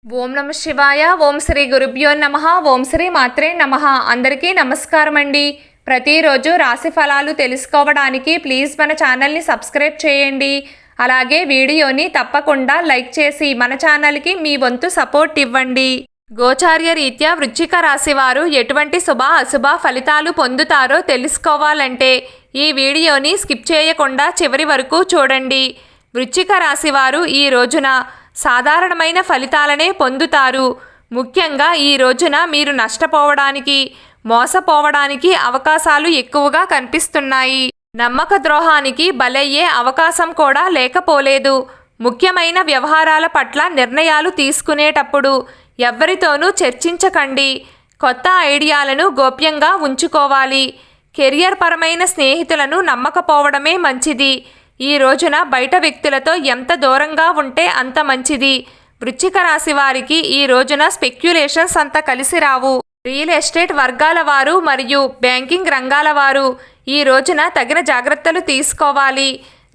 ఓం నమ శివాయ. ఓం శ్రీ గురుభ్యో నమః. ఓం శ్రీ మాత్రే నమః. అందరికీ నమస్కారం అండి. ప్రతిరోజు రాశి ఫలాలు తెలుసుకోవడానికి ప్లీజ్ మన ఛానల్ని సబ్స్క్రైబ్ చేయండి. అలాగే వీడియోని తప్పకుండా లైక్ చేసి మన ఛానల్కి మీ వంతు సపోర్ట్ ఇవ్వండి. గోచార్య రీత్యా వృశ్చిక రాశి వారు ఎటువంటి శుభ అశుభ ఫలితాలు పొందుతారో తెలుసుకోవాలంటే ఈ వీడియోని స్కిప్ చేయకుండా చివరి వరకు చూడండి. వృశ్చిక రాశి వారు ఈ రోజున సాధారణమైన ఫలితాలనే పొందుతారు. ముఖ్యంగా ఈ రోజున మీరు నష్టపోవడానికి, మోసపోవడానికి అవకాశాలు ఎక్కువగా కనిపిస్తున్నాయి. నమ్మక ద్రోహానికి బలయ్యే అవకాశం కూడా లేకపోలేదు. ముఖ్యమైన వ్యవహారాల పట్ల నిర్ణయాలు తీసుకునేటప్పుడు ఎవ్వరితోనూ చర్చించకండి. కొత్త ఐడియాలను గోప్యంగా ఉంచుకోవాలి. కెరియర్ పరమైన స్నేహితులను నమ్మకపోవడమే మంచిది. ఈ రోజున బయట వ్యక్తులతో ఎంత దూరంగా ఉంటే అంత మంచిది. వృశ్చిక రాశి వారికి ఈ రోజున స్పెక్యులేషన్స్ అంత కలిసి రావు. రియల్ ఎస్టేట్ వర్గాల వారు మరియు బ్యాంకింగ్ రంగాల వారు ఈ రోజున తగిన జాగ్రత్తలు తీసుకోవాలి.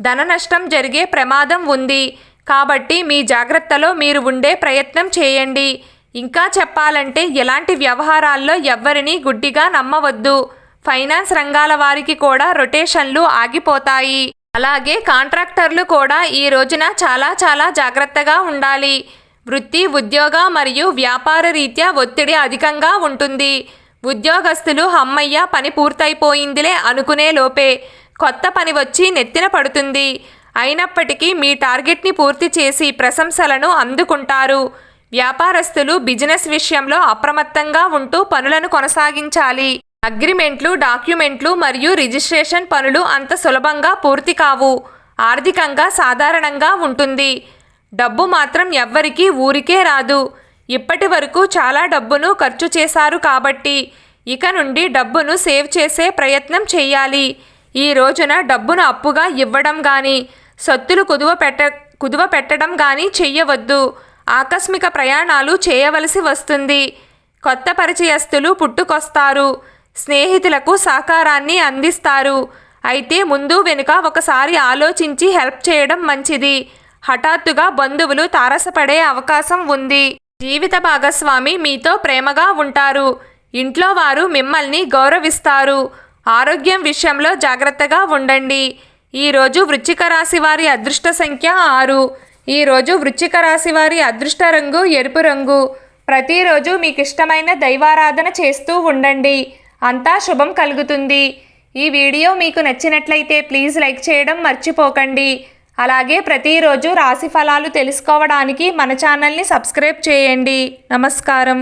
ధన నష్టం జరిగే ప్రమాదం ఉంది కాబట్టి మీ జాగ్రత్తలో మీరు ఉండే ప్రయత్నం చేయండి. ఇంకా చెప్పాలంటే ఎలాంటి వ్యవహారాల్లో ఎవ్వరినీ గుడ్డిగా నమ్మవద్దు. ఫైనాన్స్ రంగాల వారికి కూడా రొటేషన్లు ఆగిపోతాయి. అలాగే కాంట్రాక్టర్లు కూడా ఈ రోజున చాలా జాగ్రత్తగా ఉండాలి. వృత్తి, ఉద్యోగ మరియు వ్యాపార రీత్యా ఒత్తిడి అధికంగా ఉంటుంది. ఉద్యోగస్తులు హమ్మయ్య పని పూర్తయిపోయిందిలే అనుకునే లోపే కొత్త పని వచ్చి నెత్తిన పడుతుంది. అయినప్పటికీ మీ టార్గెట్ని పూర్తి చేసి ప్రశంసలను అందుకుంటారు. వ్యాపారస్తులు బిజినెస్ విషయంలో అప్రమత్తంగా ఉంటూ పనులను కొనసాగించాలి. అగ్రిమెంట్లు, డాక్యుమెంట్లు మరియు రిజిస్ట్రేషన్ పనులు అంత సులభంగా పూర్తి కావు. ఆర్థికంగా సాధారణంగా ఉంటుంది. డబ్బు మాత్రం ఎవ్వరికీ ఊరికే రాదు. ఇప్పటి వరకు చాలా డబ్బును ఖర్చు చేశారు కాబట్టి ఇక నుండి డబ్బును సేవ్ చేసే ప్రయత్నం చేయాలి. ఈ రోజున డబ్బును అప్పుగా ఇవ్వడం కానీ, సొత్తులు కుదువ పెట్టడం కానీ చెయ్యవద్దు. ఆకస్మిక ప్రయాణాలు చేయవలసి వస్తుంది. కొత్త పరిచయస్తులు పుట్టుకొస్తారు. స్నేహితులకు సహకారాన్ని అందిస్తారు. అయితే ముందు వెనుక ఒకసారి ఆలోచించి హెల్ప్ చేయడం మంచిది. హఠాత్తుగా బంధువులు తారసపడే అవకాశం ఉంది. జీవిత భాగస్వామి మీతో ప్రేమగా ఉంటారు. ఇంట్లో వారు మిమ్మల్ని గౌరవిస్తారు. ఆరోగ్యం విషయంలో జాగ్రత్తగా ఉండండి. ఈరోజు వృశ్చిక రాశి వారి అదృష్ట సంఖ్య 6. ఈరోజు వృశ్చిక రాశి వారి అదృష్ట రంగు ఎరుపు రంగు. ప్రతిరోజు మీకు ఇష్టమైన దైవారాధన చేస్తూ ఉండండి. అంతా శుభం కలుగుతుంది. ఈ వీడియో మీకు నచ్చినట్లయితే ప్లీజ్ లైక్ చేయడం మర్చిపోకండి. అలాగే ప్రతిరోజు రాశి ఫలాలు తెలుసుకోవడానికి మన ఛానల్ని సబ్స్క్రైబ్ చేయండి. నమస్కారం.